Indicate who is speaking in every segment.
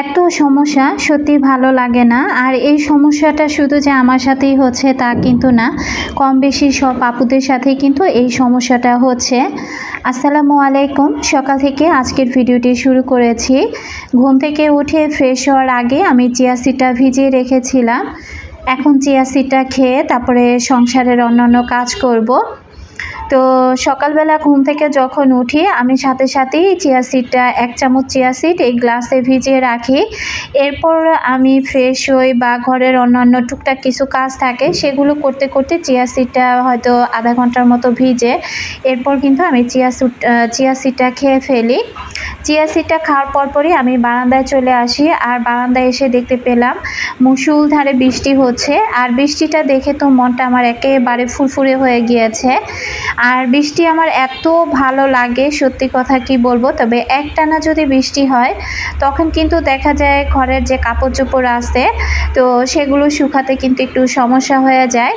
Speaker 1: এত সমস্যা সত্যি ভালো লাগে না। আর এই সমস্যাটা শুধু যে আমার সাথেই হচ্ছে তা কিন্তু না, কম বেশি সব আপুদের সাথেই কিন্তু এই সমস্যাটা হচ্ছে। আসসালামু আলাইকুম। সকাল থেকে আজকের ভিডিওটি শুরু করেছি। ঘুম থেকে উঠে ফ্রেশ হওয়ার আগে আমি চিয়া সিডটা ভিজিয়ে রেখেছিলাম। এখন চিয়া সিডটা খেয়ে তারপরে সংসারের অন্যান্য কাজ করব। তো সকালবেলা ঘুম থেকে যখন উঠি আমি সাথে সাথেই চিয়া সিডটা 1 চামচ চিয়া সিড এই গ্লাসে ভিজিয়ে রাখি। এরপর আমি ফ্রেশ হই বা ঘরের অন্যান্য টুকটাক কিছু কাজ থাকে সেগুলো করতে করতে চিয়া সিডটা হয়তো আধা ঘন্টার মতো ভিজে এরপর কিন্তু আমি চিয়া সিডটা খেয়ে ফেলি। চিয়া সিডটা খাওয়ার পরপরই আমি বারান্দায় চলে আসি। আর বারান্দায় এসে দেখতে পেলাম মুষলধারে বৃষ্টি হচ্ছে। আর বৃষ্টিটা দেখে তো মনটা আমার একেবারে ফুরফুরে হয়ে গিয়েছে। আর বৃষ্টি আমার এত ভালো লাগে, সত্যি কথা কি বলবো। তবে একটানা যদি বৃষ্টি হয় তখন কিন্তু দেখা যায় ঘরের যে কাপড় চোপড় আছে তো সেগুলো শুকাতে কিন্তু একটু সমস্যা হয়ে যায়।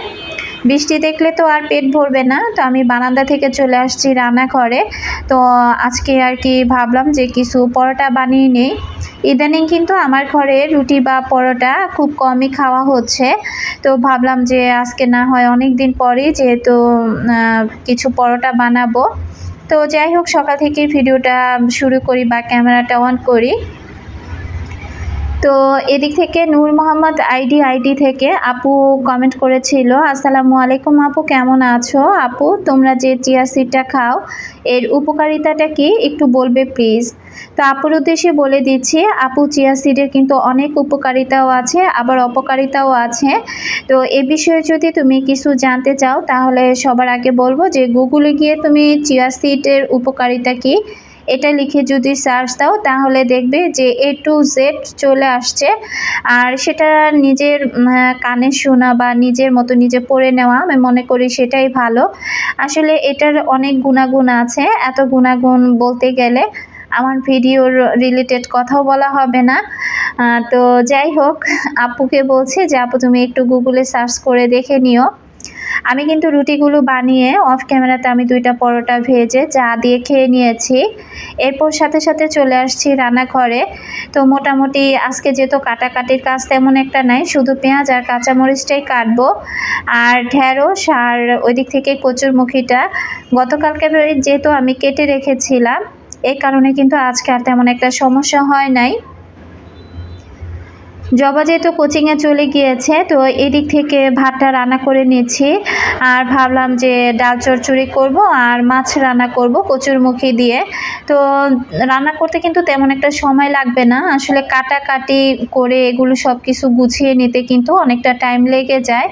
Speaker 1: বৃষ্টি দেখলে তো আর পেট ভরবে না, তো আমি বারান্দা থেকে চলে আসছি রান্নাঘরে। তো আজকে আর কি ভাবলাম যে কিছু পরোটা বানিয়ে নেই। ইদানিং কিন্তু আমার ঘরে রুটি বা পরোটা খুব কমই খাওয়া হচ্ছে। তো ভাবলাম যে আজকে না হয় অনেক দিন পরেই যেহেতু কিছু পরোটা বানাবো। তো যাই হোক, সকাল থেকে ভিডিওটা শুরু করি বা ক্যামেরাটা অন করি। তো এদিক থেকে নূর মোহাম্মদ আইডি থেকে আপু কমেন্ট করেছিল, আসসালামু আলাইকুম আপু, কেমন আছো আপু? তোমরা যে চিয়া সিডটা খাও এর উপকারিতাটা কি একটু বলবে প্লিজ। তো আপুর উদ্দেশ্যে বলে দিচ্ছি, আপু চিয়া সিডের কিন্তু অনেক উপকারিতাও আছে আবার অপকারিতাও আছে। তো এ বিষয়ে যদি তুমি কিছু জানতে চাও তাহলে সবার আগে বলবো যে গুগলে গিয়ে তুমি চিয়া সিডের উপকারিতা কি এটা লিখে যদি সার্চ দাও তাহলে দেখবে যে A to Z চলে আসছে। আর সেটা নিজের কানে শোনা বা নিজের মতো নিজে পড়ে নেওয়া আমি মনে করি সেটাই ভালো। আসলে এটার অনেক গুণাগুণ আছে, এত গুণাগুণ বলতে গেলে আমার ভিডিওর রিলেটেড কথাও বলা হবে না। তো যাই হোক, আপুকে বলছি যে আপু তুমি একটু গুগলে সার্চ করে দেখে নিও। আমি কিন্তু রুটিগুলো বানিয়ে অফ ক্যামেরাতে আমি 2টা পরোটা ভেজে চা দিয়ে খেয়ে নিয়েছি। এরপর সাথে সাথে চলে আসছি রান্নাঘরে। তো মোটামুটি আজকে যেহেতু কাটাকাটির কাজ তেমন একটা নাই, শুধু পেঁয়াজ আর কাঁচামরিচটাই কাটবো। আর ঢেঁড়স আর ওই দিক থেকে কচুরমুখিটা গতকালকে যেহেতু আমি কেটে রেখেছিলাম এই কারণে কিন্তু আজকে আর তেমন একটা সমস্যা হয় নাই। জবা যেহেতু কোচিংয়ে চলে গিয়েছে তো এদিক থেকে ভাতটা রান্না করে নিচ্ছি। আর ভাবলাম যে ডাল চচ্চড়ি করব আর মাছ রান্না করব কচুরমুখী দিয়ে। তো রান্না করতে কিন্তু তেমন একটা সময় লাগবে না, আসলে কাটাকাটি করে এগুলো সব কিছু গুছিয়ে নিতে কিন্তু অনেকটা টাইম লেগে যায়।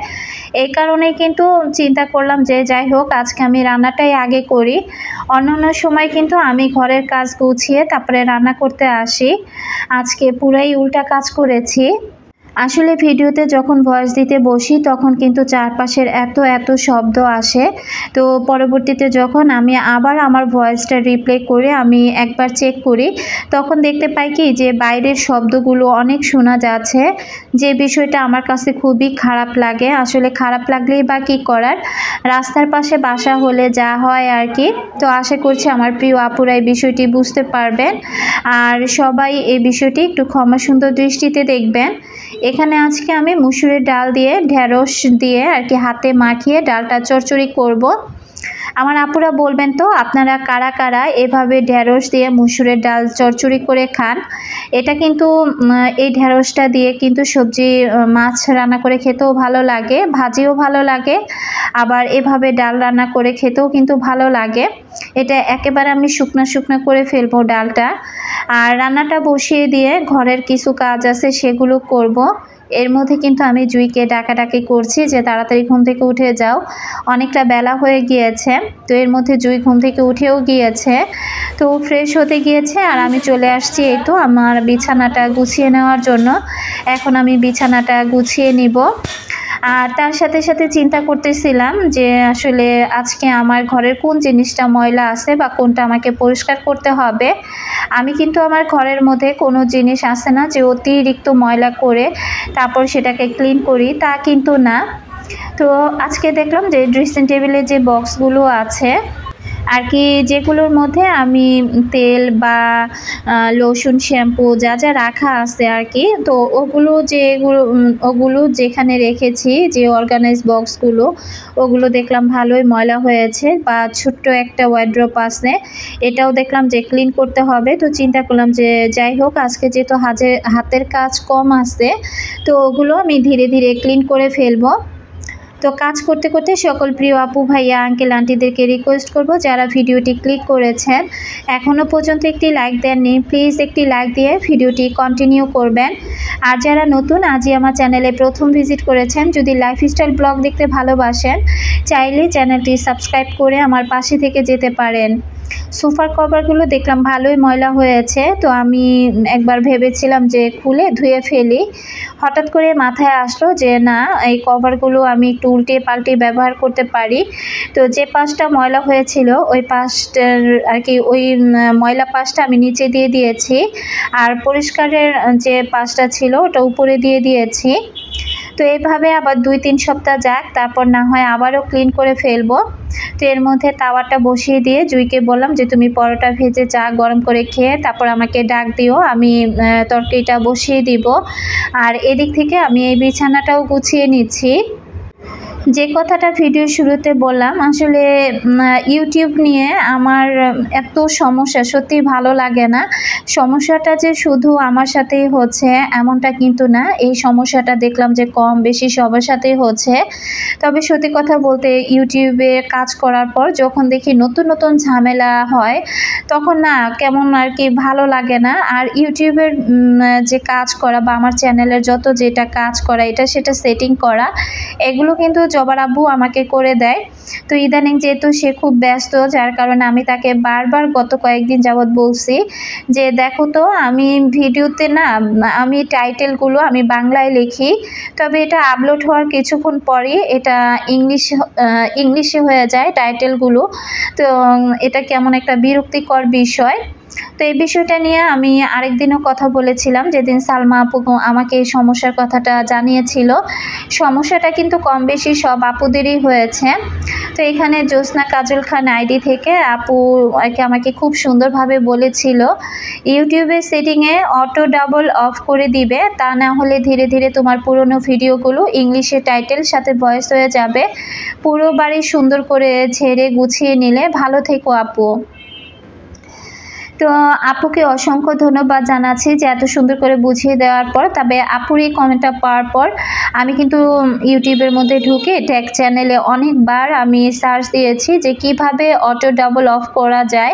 Speaker 1: এই কারণেই কিন্তু চিন্তা করলাম যে যাই হোক আজকে আমি রান্নাটাই আগে করি। অন্যান্য সময় কিন্তু আমি ঘরের কাজ গুছিয়ে তারপরে রান্না করতে আসি। আজকে পুরাই উল্টা কাজ করেছি। আসলে ভিডিওতে যখন ভয়েস দিতে বসি তখন কিন্তু চারপাশের এত শব্দ আসে। তো পরবর্তীতে যখন আমি আবার আমার ভয়েসটা রিপ্লে করে আমি একবার চেক করি তখন দেখতে পাই কি যে বাইরের শব্দগুলো অনেক শোনা যাচ্ছে, যে বিষয়টা আমার কাছে খুবই খারাপ লাগে। আসলে খারাপ লাগলেই বা কী করার, রাস্তার পাশে বাসা হলে যা হয় আর কি। তো আশা করছি আমার প্রিয় আপুরা এই বিষয়টি বুঝতে পারবেন আর সবাই এই বিষয়টি একটু ক্ষমা সুন্দর দৃষ্টিতে দেখবেন। এখানে আজকে আমি মুসুরের ডাল দিয়ে ঢেঁড়স দিয়ে আর কি হাতে মাখিয়ে ডালটা চচ্চড়ি করব। আমার আপুরা বলবেন তো আপনারা কারা কারা এভাবে ঢেঁড়স দিয়ে মুসুরের ডাল চচ্চড়ি করে খান। এটা কিন্তু এই ঢেঁড়সটা দিয়ে কিন্তু সবজি মাছ রান্না করে খেতেও ভালো লাগে, ভাজিও ভালো লাগে, আবার এভাবে ডাল রান্না করে খেতেও কিন্তু ভালো লাগে। এটা একেবারে আমি শুকনো করে ফেলবো ডালটা। আর রান্নাটা বসিয়ে দিয়ে ঘরের কিছু কাজ আছে সেগুলো করব। এর মধ্যে কিন্তু আমি জুইকে ডাকাডাকি করছি যে তাড়াতাড়ি ঘুম থেকে উঠে যাও, অনেকটা বেলা হয়ে গিয়েছে। তো এর মধ্যে জুই ঘুম থেকে উঠেও গিয়েছে, তো ফ্রেশ হতে গিয়েছে আর আমি চলে আসছি এই তো আমার বিছানাটা গুছিয়ে নেওয়ার জন্য। এখন আমি বিছানাটা গুছিয়ে নিব। আর তার সাথে সাথে চিন্তা করতেছিলাম যে আসলে আজকে আমার ঘরের কোন জিনিসটা ময়লা আছে বা কোনটা আমাকে পরিষ্কার করতে হবে। আমি কিন্তু আমার ঘরের মধ্যে কোনো জিনিস আছে না যে অতিরিক্ত ময়লা করে তারপর সেটাকে ক্লিন করি, তা কিন্তু না। তো আজকে দেখলাম যে ড্রেসিং টেবিলে যে বক্সগুলো আছে আর কি, যেগুলোর মধ্যে আমি তেল বা লোশন, শ্যাম্পু যা যা রাখা আছে আর কি, তো ওগুলো যেখানে রেখেছি, যে অর্গানাইজ বক্সগুলো, ওগুলো দেখলাম ভালোই ময়লা হয়েছে। বা ছোট্ট একটা ওয়ার্ড্রপ আছে, এটাও দেখলাম যে ক্লিন করতে হবে। তো চিন্তা করলাম যে যাই হোক, আজকে যেহেতু হাতের কাজ কম আছে, তো ওগুলো আমি ধীরে ধীরে ক্লিন করে ফেলবো। তো কাজ করতে করতে সকল প্রিয় আপু, ভাইয়া, আঙ্কেল, আন্টিদেরকে রিকোয়েস্ট করব, যারা ভিডিওটি ক্লিক করেছেন এখনও পর্যন্ত একটি লাইক দেননি, প্লিজ একটি লাইক দিয়ে ভিডিওটি কন্টিনিউ করবেন। আর যারা নতুন, আজই আমার চ্যানেলে প্রথম ভিজিট করেছেন, যদি লাইফস্টাইল ব্লগ দেখতে ভালোবাসেন, চাইলে চ্যানেলটি সাবস্ক্রাইব করে আমার পাশে থেকে যেতে পারেন। সোফার কভারগুলো দেখলাম ভালোই ময়লা হয়েছে, তো আমি একবার ভেবেছিলাম যে খুলে ধুয়ে ফেলি। হঠাৎ করে মাথায় আসলো যে না, এই কভারগুলো আমি একটু উল্টে পাল্টে ব্যবহার করতে পারি। তো যে পাশটা ময়লা হয়েছিল, ওই পাশটার আর কি, ওই ময়লা পাশটা আমি নিচে দিয়ে দিয়েছি, আর পরিষ্কারের যে পাশটা ছিল ওটা উপরে দিয়ে দিয়েছি। তো এইভাবে আবার 2-3 সপ্তাহ যাক, তারপর না হয় আবারও ক্লিন করে ফেলবো। তো এর মধ্যে তাওয়াটা বসিয়ে দিয়ে জুইকে বললাম যে তুমি পরোটা ভেজে চা গরম করে খেয়ে তারপর আমাকে ডাক দিও, আমি তরকারিটা বসিয়ে দিব। আর এদিক থেকে আমি এই বিছানাটাও গুছিয়ে নিচ্ছি। যে কথাটা ভিডিও শুরুতে বললাম, আসলে ইউটিউব নিয়ে আমার এত সমস্যা, সত্যি ভালো লাগে না। সমস্যাটা যে শুধু আমার সাথেই হচ্ছে এমনটা কিন্তু না, এই সমস্যাটা দেখলাম যে কম বেশি সবার সাথেই হচ্ছে। তবে সত্যি কথা বলতে, ইউটিউবে কাজ করার পর যখন দেখি নতুন নতুন ঝামেলা হয়, তখন না কেমন আর কি ভালো লাগে না। আর ইউটিউবের যে কাজ করা বা আমার চ্যানেলের যত যেটা কাজ করা, এটা সেটা সেটিং করা, এগুলো কিন্তু জবার আব্বু আমাকে করে দেয়। তো ইদানিং যেহেতু সে খুব ব্যস্ত, যার কারণে আমি তাকে বারবার গত কয়েকদিন যাবৎ বলছি যে দেখো তো, আমি ভিডিওতে না, আমি টাইটেলগুলো আমি বাংলায় লিখি, তবে এটা আপলোড হওয়ার কিছুক্ষণ পরই এটা ইংলিশে হয়ে যায় টাইটেলগুলো। তো এটা কেমন একটা বিরক্তিকর বিষয়। তো এই বিষয়টা নিয়ে আমি আরেকদিনও কথা বলেছিলাম, যেদিন সালমা আপু আমাকে এই সমস্যার কথাটা জানিয়েছিল। সমস্যাটা কিন্তু কম বেশি সব আপুদেরই হয়েছে। তো এখানে জ্যোৎস্না কাজল খান আইডি থেকে আপু আমাকে খুব সুন্দরভাবে বলেছিল, ইউটিউবের সেটিংয়ে অটো ডাবল অফ করে দিবে, তা না হলে ধীরে ধীরে তোমার পুরনো ভিডিওগুলো ইংলিশে টাইটেল সাথে ভয়েস হয়ে যাবে। পুরো বাড়ি সুন্দর করে ঝেড়ে গুছিয়ে নিলে ভালো থেকো আপু। তো আপুকে অসংখ্য ধন্যবাদ জানাচ্ছি যে এত সুন্দর করে বুঝিয়ে দেওয়ার পর। তবে আপুর এই কমেন্টটা পাওয়ার পর আমি কিন্তু ইউটিউবের মধ্যে ঢুকে ট্যাগ চ্যানেলে অনেকবার আমি সার্চ দিয়েছি যে কিভাবে অটো ডাবল অফ করা যায়,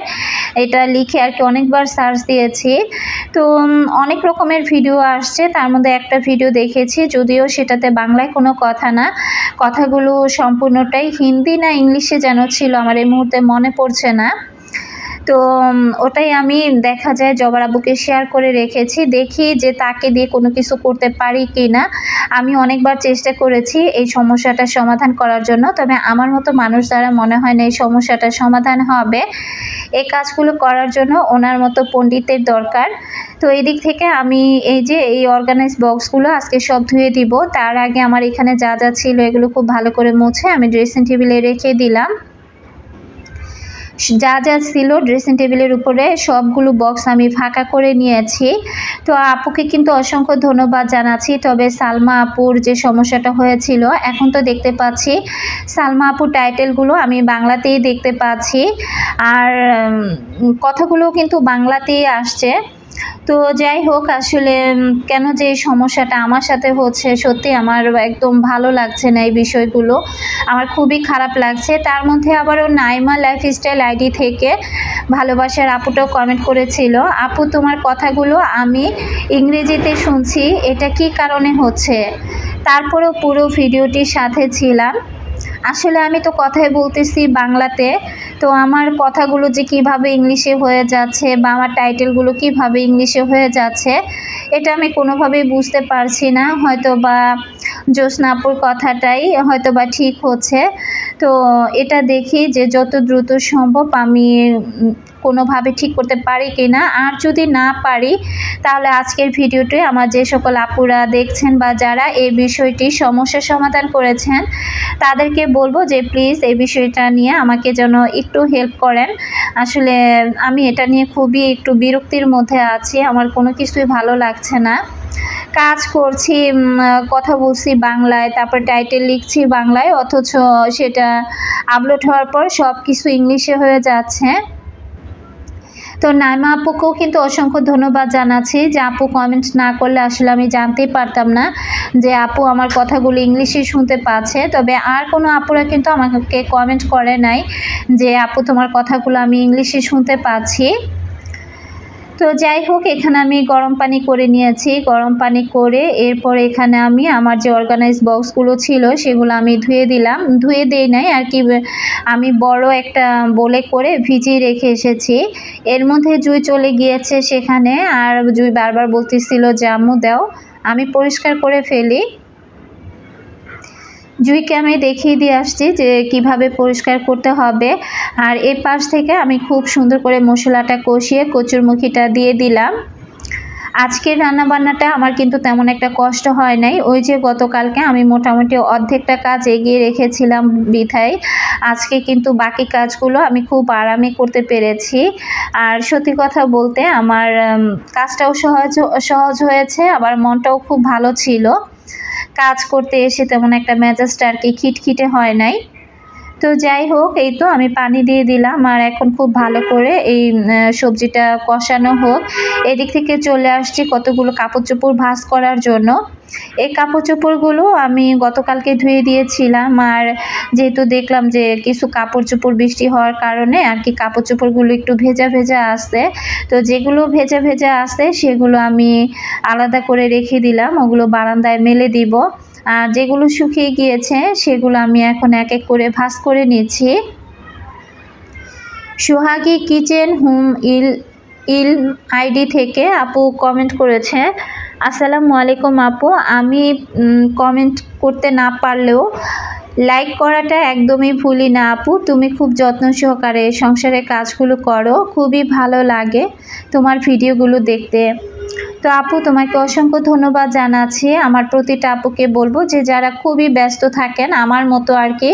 Speaker 1: এটা লিখে আর কি অনেকবার সার্চ দিয়েছি। তো অনেক রকমের ভিডিও আসছে, তার মধ্যে একটা ভিডিও দেখেছি, যদিও সেটাতে বাংলায় কোনো কথা না, কথাগুলো সম্পূর্ণটাই হিন্দি না ইংলিশে যেন ছিল, আমার এই মুহূর্তে মনে পড়ছে না। তো ওটাই আমি দেখা যায় জবার আব্বুকে শেয়ার করে রেখেছি, দেখি যে তাকে দিয়ে কোনো কিছু করতে পারি কি না। আমি অনেকবার চেষ্টা করেছি এই সমস্যাটার সমাধান করার জন্য, তবে আমার মতো মানুষ দ্বারা মনে হয় না এই সমস্যাটার সমাধান হবে। এই কাজগুলো করার জন্য ওনার মতো পণ্ডিতের দরকার। তো এই দিক থেকে আমি এই যে এই অর্গানাইজ বক্সগুলো আজকে সব ধুয়ে দিব। তার আগে আমার এখানে যা যা ছিল এগুলো খুব ভালো করে মুছে আমি ড্রেসিং টেবিলে রেখে দিলাম। যা যা ছিল ড্রেসিং টেবিলের উপরে সবগুলো বক্স আমি ফাঁকা করে নিয়েছি। তো আপুকে কিন্তু অসংখ্য ধন্যবাদ জানাচ্ছি। তবে সালমা আপুর যে সমস্যাটা হয়েছিল, এখন তো দেখতে পাচ্ছি সালমা আপুর টাইটেলগুলো আমি বাংলাতেই দেখতে পাচ্ছি, আর কথাগুলো কিন্তু বাংলাতেই আসছে। তো যাই হোক, আসলে কেন যে এই সমস্যাটা আমার সাথে হচ্ছে, সত্যি আমার একদম ভালো লাগছে না, এই বিষয়গুলো আমার খুবই খারাপ লাগছে। তার মধ্যে আবারও নাইমা লাইফস্টাইল আইডি থেকে ভালোবাসার আপুটাও কমেন্ট করেছিল, আপু তোমার কথাগুলো আমি ইংরেজিতে শুনছি, এটা কি কারণে হচ্ছে? তারপরেও পুরো ভিডিওটির সাথে ছিলাম। আসলে আমি তো কথাই বলতেছি বাংলাতে, তো আমার কথাগুলো যে কিভাবে ইংলিশে হয়ে যাচ্ছে বা আমার টাইটেলগুলো কিভাবে ইংলিশে হয়ে যাচ্ছে, এটা আমি কোনোভাবেই বুঝতে পারছি না। হয়তো বা জ্যোৎস্না আপুর কথাটাই হয়তো বা ঠিক হচ্ছে। তো এটা দেখি যে যত দ্রুত সম্ভব আমি কোনোভাবে ঠিক করতে পারি কিনা। আর যদি না পারি তাহলে আজকের ভিডিওটি আমার যে সকল আপুরা দেখছেন বা যারা এই বিষয়টি সমস্যার সমাধান করেছেন তাদেরকে বলবো যে প্লিজ এই বিষয়টা নিয়ে আমাকে যেন একটু হেল্প করেন। আসলে আমি এটা নিয়ে খুবই একটু বিরক্তির মধ্যে আছি, আমার কোনো কিছুই ভালো লাগছে না। কাজ করছি, কথা বলছি বাংলায়, তারপর টাইটেল লিখছি বাংলায়, অথচ সেটা আপলোড হওয়ার পর সব কিছু ইংলিশে হয়ে যাচ্ছে। তো নাইমা আপুকেও কিন্তু অসংখ্য ধন্যবাদ জানাচ্ছি যে আপু কমেন্ট না করলে আসলে আমি জানতেই পারতাম না যে আপু আমার কথাগুলো ইংলিশে শুনতে পাচ্ছে। তবে আর কোনো আপুরা কিন্তু আমাকে কমেন্ট করে নাই যে আপু তোমার কথাগুলো আমি ইংলিশে শুনতে পাচ্ছি। তো যাই হোক, এখানে আমি গরম পানি করে নিয়েছি। গরম পানি করে এরপর এখানে আমি আমার যে অর্গানাইজ বক্সগুলো ছিল সেগুলো আমি ধুয়ে দিলাম। ধুয়ে দেই নাই আর কি, আমি বড় একটা বলে করে ভিজিয়ে রেখে এসেছি। এর মধ্যে জুই চলে গিয়েছে সেখানে, আর জুই বারবার বলতেছিল যে আম্মু দাও, আমি পরিষ্কার করে ফেলি। জুইকে আমি দেখিয়ে দিয়ে আসছি যে কিভাবে পরিষ্কার করতে হবে। আর এই পাশ থেকে আমি খুব সুন্দর করে মশলাটা কষিয়ে কচুরমুখিটা দিয়ে দিলাম। আজকের রান্নাবান্নাটা আমার কিন্তু তেমন একটা কষ্ট হয় নাই। ওই যে গতকালকে আমি মোটামুটি অর্ধেকটা কাজ এগিয়ে রেখেছিলাম বিধায় আজকে কিন্তু বাকি কাজগুলো আমি খুব আরামে করতে পেরেছি। আর সত্যি কথা বলতে আমার কাজটাও সহজ হয়েছে, আবার মনটাও খুব ভালো ছিল। কাজ করতে এসে তেমন একটা মেজাজটা আর কি খিটখিটে হয় নাই। তো যাই হোক, এই তো আমি পানি দিয়ে দিলাম আর এখন খুব ভালো করে এই সবজিটা কষানো হোক। এদিক থেকে চলে আসছি কতগুলো কাপড় চোপড় ভাঁজ করার জন্য। এই কাপড় চোপড়গুলো আমি গতকালকে ধুয়ে দিয়েছিলাম, আর যেহেতু দেখলাম যে কিছু কাপড় চোপড় বৃষ্টি হওয়ার কারণে আর কি কাপড় চোপড়গুলো একটু ভেজা ভেজা আসছে। তো যেগুলো ভেজা ভেজা আসছে সেগুলো আমি আলাদা করে রেখে দিলাম, ওগুলো বারান্দায় মেলে দিব। আর যেগুলো শুকিয়ে গিয়েছে সেগুলো আমি এখন এক এক করে ভাঁজ করে নিচ্ছি। সোহাগী কিচেন হোম ইল আইডি থেকে আপু কমেন্ট করেছে, আসসালামু আলাইকুম আপু, আমি কমেন্ট করতে না পারলেও লাইক করাটা একদমই ভুলি না আপু, তুমি খুব যত্ন সহকারে সংসারের কাজগুলো করো, খুবই ভালো লাগে তোমার ভিডিওগুলো দেখতে। তো আপু তোমাকে অসংখ্য ধন্যবাদ জানাচ্ছি। আমার প্রতিটা আপুকে বলবো যে যারা খুবই ব্যস্ত থাকেন আমার মতো আর কি,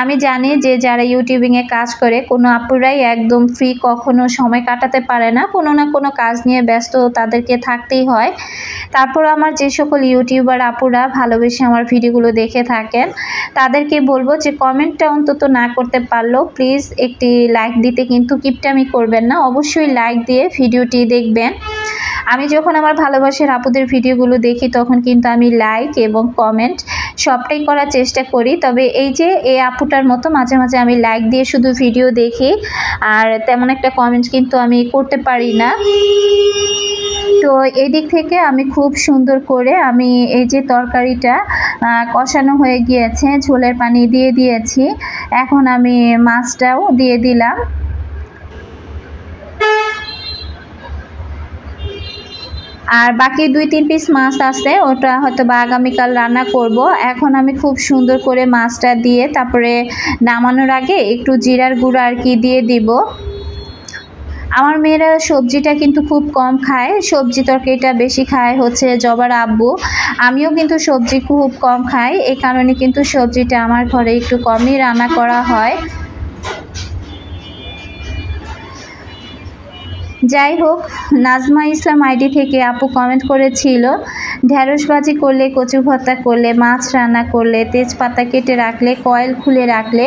Speaker 1: আমি জানি যে যারা ইউটিউবিংয়ে কাজ করে কোনো আপুরাই একদম ফ্রি কখনো সময় কাটাতে পারে না, কোনো না কোনো কাজ নিয়ে ব্যস্ত তাদেরকে থাকতেই হয়। তারপর আমার যে সকল ইউটিউবার আপুরা ভালোবেসে আমার ভিডিওগুলো দেখে থাকেন তাদেরকে বলবো যে কমেন্টটা অন্তত না করতে পারলেও প্লিজ একটি লাইক দিতে কিন্তু কিপটামি করবেন না, অবশ্যই লাইক দিয়ে ভিডিওটি দেখবেন। আমি যখন আমার ভালোবাসার আপুদের ভিডিওগুলো দেখি তখন কিন্তু আমি লাইক এবং কমেন্ট সবটাই করার চেষ্টা করি। তবে এই যে এই আপুটার মতো মাঝে মাঝে আমি লাইক দিয়ে শুধু ভিডিও দেখি আর তেমন একটা কমেন্ট কিন্তু আমি করতে পারি না। তো এই দিক থেকে আমি খুব সুন্দর করে আমি এই যে তরকারিটা কষানো হয়ে গিয়েছে, ঝোলের পানি দিয়ে দিয়েছি, এখন আমি মাছটাও দিয়ে দিলাম। আর বাকি 2-3 পিস মাছ আছে, ওটা হয়তো বা আগামীকাল রান্না করব। এখন আমি খুব সুন্দর করে মাছটা দিয়ে তারপরে নামানোর আগে একটু জিরার গুঁড়ো আর কি দিয়ে দিব। আমার মেয়েরা সবজিটা কিন্তু খুব কম খায়, সবজি তরকারিটা বেশি খায় হচ্ছে জবার আব্বু। আমিও কিন্তু সবজি খুব কম খাই, এই কারণে কিন্তু সবজিটা আমার ঘরে একটু কমই রান্না করা হয়। যাই হোক, নাজমা ইসলাম আইডি থেকে আপু কমেন্ট করেছিল, ঢেঁড়স ভাজি করলে, কচু ভর্তা করলে, মাছ রান্না করলে, তেজপাতা কেটে রাখলে, কয়েল খুলে রাখলে,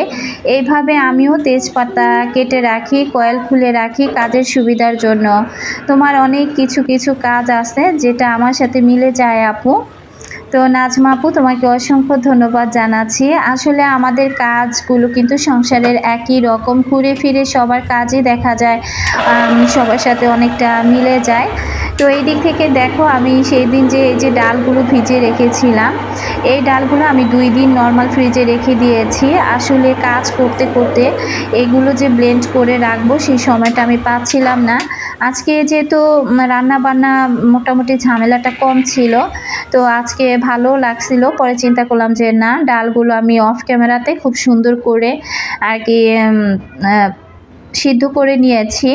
Speaker 1: এইভাবে আমিও তেজপাতা কেটে রাখি, কয়েল খুলে রাখি কাজের সুবিধার জন্য। তোমার অনেক কিছু কাজ আছে যেটা আমার সাথে মিলে যায় আপু। তো নাজমা আপু তোমাকে অসংখ্য ধন্যবাদ জানাচ্ছি। আসলে আমাদের কাজগুলো কিন্তু সংসারের একই রকম, ঘুরে ফিরে সবার কাজই দেখা যায় সবার সাথে অনেকটা মিলে যায়। তো এই দিক থেকে দেখো, আমি সেই দিন যে এই যে ডালগুলো ভিজিয়ে রেখেছিলাম, এই ডালগুলো আমি 2 দিন নর্মাল ফ্রিজে রেখে দিয়েছি। আসলে কাজ করতে করতে এগুলো যে ব্লেন্ড করে রাখবো সেই সময়টা আমি পাচ্ছিলাম না। আজকে যেহেতু রান্না বান্না মোটামুটি ঝামেলাটা কম ছিল, তো আজকে ভালো লাগছিল, পরে চিন্তা করলাম যে না, ডালগুলো আমি অফ ক্যামেরাতে খুব সুন্দর করে আর কি সিদ্ধ করে নিয়েছি,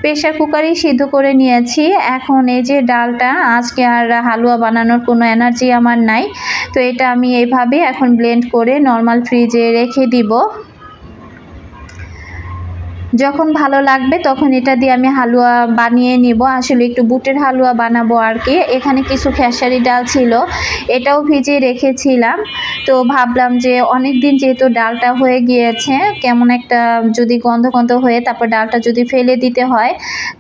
Speaker 1: প্রেশার কুকারেই সিদ্ধ করে নিয়েছি। এখন এই যে ডালটা, আজকে আর হালুয়া বানানোর কোনো এনার্জি আমার নাই, তো এটা আমি এইভাবে এখন ব্লেন্ড করে নর্মাল ফ্রিজে রেখে দিব। যখন ভালো লাগবে তখন এটা দিয়ে আমি হালুয়া বানিয়ে নিব। আসলে একটু বুটের হালুয়া বানাবো আর কি। এখানে কিছু খেসারি ডাল ছিল, এটাও ভিজিয়ে রেখেছিলাম। তো ভাবলাম যে অনেক দিন যেহেতু ডালটা হয়ে গিয়েছে, কেমন একটা যদি গন্ধ গন্ধ হয়ে তারপর ডালটা যদি ফেলে দিতে হয়,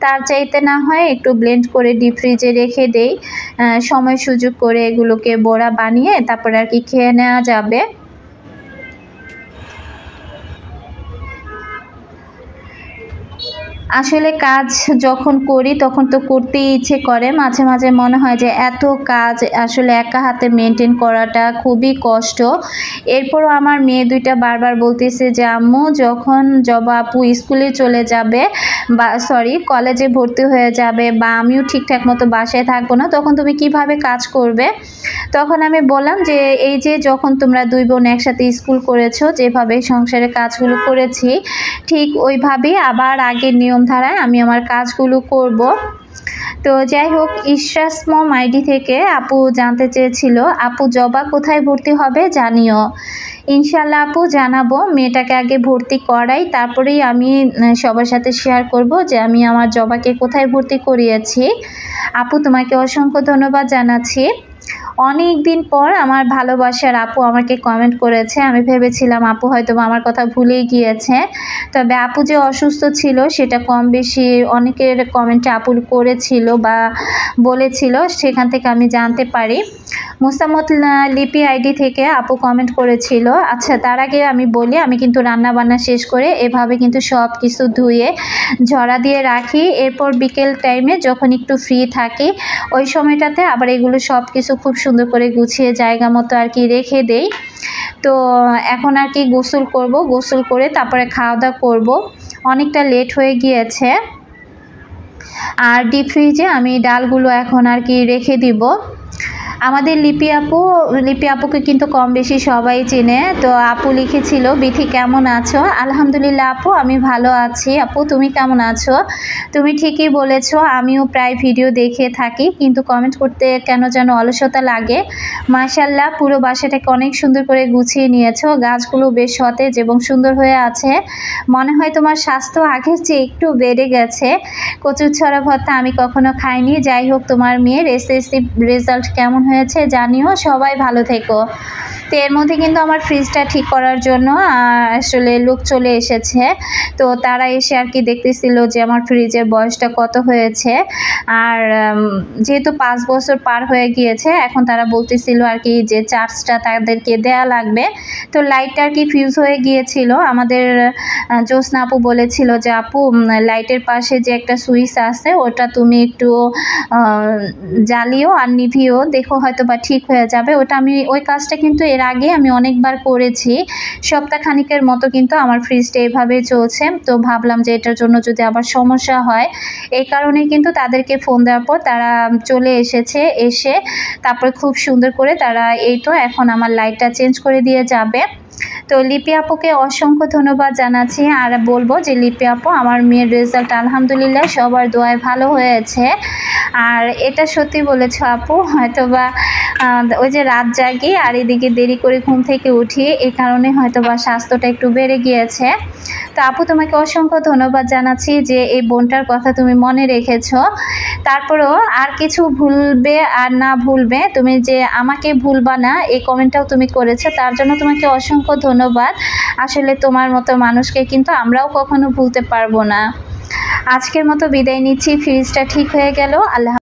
Speaker 1: তার চাইতে না হয় একটু ব্লেন্ড করে ডিপ ফ্রিজে রেখে দেই। সময় সুযোগ করে এগুলোকে বড়া বানিয়ে তারপর আর কি খেয়ে নেওয়া যাবে। আসলে কাজ যখন করি তখন তো করতেই ইচ্ছে করে, মাঝে মাঝে মনে হয় যে এত কাজ আসলে একা হাতে মেনটেন করাটা খুবই কষ্ট। এরপরও আমার মেয়ে দুইটা বারবার বলতেছে যে আম্মু, যখন জবা আপু স্কুলে চলে যাবে বা কলেজে ভর্তি হয়ে যাবে বা আমিও ঠিকঠাক মতো বাসায় থাকবো না, তখন তুমি কিভাবে কাজ করবে? তখন আমি বললাম যে এই যে যখন তোমরা দুই বোন একসাথে স্কুল করেছো, যেভাবে সংসারের কাজগুলো করেছি, ঠিক ওইভাবেই আবার আগের নিয়ম ধারায় আমি আমার কাজগুলো করব। তো যাই হোক, ইশরাস মম আইডি থেকে আপু জানতে চেয়েছিল, আপু জবা কোথায় ভর্তি হবে জানিও। ইনশাল্লাহ আপু জানাবো, মেয়েটাকে আগে ভর্তি করাই, তারপরেই আমি সবার সাথে শেয়ার করব যে আমি আমার জবাকে কোথায় ভর্তি করিয়েছি। আপু তোমাকে অসংখ্য ধন্যবাদ জানাচ্ছি। অনেক দিন পর আমার ভালোবাসার আপু আমাকে কমেন্ট করেছে। আমি ভেবেছিলাম আপু হয়তো আমার কথা ভুলেই গিয়েছে, তবে আপু যে অসুস্থ ছিল সেটা কম বেশি অনেকের কমেন্টে আপু করেছিল বা বলেছিল, সেখান থেকে আমি জানতে পারি। মুস্তামত লিপি আইডি থেকে আপু কমেন্ট করেছিল। আচ্ছা, তার আগে আমি বলি, আমি কিন্তু রান্না বান্না শেষ করে এভাবে কিন্তু সব কিছু ধুয়ে ঝরা দিয়ে রাখি। এরপর বিকেল টাইমে যখন একটু ফ্রি থাকি, ওই সময়টাতে আবার এগুলো সব কিছু খুব সুন্দর করে গুছিয়ে জায়গা মতো আর কি রেখে দেই। তো এখন আর কি গোসল করব, গোসল করে তারপরে খাওয়া দাওয়া করব। অনেকটা লেট হয়ে গিয়েছে। আর ডিপ ফ্রিজে আমি ডালগুলো এখন আর কি রেখে দিব। আমাদের লিপি আপুকে কিন্তু কম বেশি সবাই চেনে। তো আপু লিখেছিল, বিথি কেমন আছো? আলহামদুলিল্লাহ আপু, আমি ভালো আছি। আপু তুমি কেমন আছো? তুমি ঠিকই বলেছো, আমিও প্রায় ভিডিও দেখে থাকি, কিন্তু কমেন্ট করতে কেন যেন অলসতা লাগে। মাশাআল্লাহ, পুরো বাসাটাকে অনেক সুন্দর করে গুছিয়ে নিয়েছো, গাছগুলো বেশ সতেজ এবং সুন্দর হয়ে আছে। মনে হয় তোমার স্বাস্থ্য আগের চেয়ে একটু বেড়ে গেছে। কচুর ছড়া ভর্তা আমি কখনো খাইনি। যাই হোক, তোমার মেয়ের এসএসসি রেজাল্ট কেমন হয়েছে জানিও। সবাই ভালো থেকো। তো এর মধ্যে কিন্তু আমার ফ্রিজটা ঠিক করার জন্য আসলে লোক চলে এসেছে। তো তারা এসে আর কি দেখতেছিল যে আমার ফ্রিজের বয়সটা কত হয়েছে। আর যেহেতু 5 বছর পার হয়ে গিয়েছে, এখন তারা বলতেছিল আর কি যে চার্জটা তাদেরকে দেয়া লাগবে। তো লাইটটা আর কি ফিউজ হয়ে গিয়েছিল। আমাদের জ্যোৎস্না আপু বলেছিল যে আপু, লাইটের পাশে যে একটা সুইচ আছে ওটা তুমি একটু জ্বালিও আর নিভিও, দেখো হয়তো বা ঠিক হয়ে যাবে। ওই কাজটা কিন্তু এর আগে আমি অনেকবার করেছি। সপ্তাহখানিকের মতো কিন্তু আমার ফ্রিজটা এভাবে চলছে। তো ভাবলাম যে এটার জন্য যদি আবার সমস্যা হয়, এই কারণে কিন্তু তাদেরকে ফোন দেওয়ার পর তারা চলে এসেছে। এসে তারপরে খুব সুন্দর করে তারা এই তো এখন আমার লাইটটা চেঞ্জ করে দিয়ে যাবে। তো লিপি আপুকে অসংখ্য ধন্যবাদ জানাচ্ছি। আর বলবো যে লিপি আপু, আমার মেয়ের রেজাল্ট আলহামদুলিল্লাহ সবার দোয়ায় ভালো হয়েছে। আর এটা সত্যি বলেছো আপু, হয়তোবা ওই যে রাত জাগি আর এদিকে দেরি করে ঘুম থেকে উঠি, এই কারণে হয়তোবা স্বাস্থ্যটা একটু বেড়ে গিয়েছে। তো আপু তোমাকে অসংখ্য ধন্যবাদ জানাচ্ছি যে এই বোনটার কথা তুমি মনে রেখেছো। তারপরেও আর কিছু ভুলবে আর না ভুলবে, তুমি যে আমাকে ভুলবা না এই কমেন্টটাও তুমি করেছো, তার জন্য তোমাকে অসংখ্য ধন্যবাদ। আসলে তোমার মতো মানুষকে কিন্তু আমরাও কখনো ভুলতে পারবো না। আজকের মতো বিদায় নিচ্ছি। ফ্রিজটা ঠিক হয়ে গেল। আল্লাহ।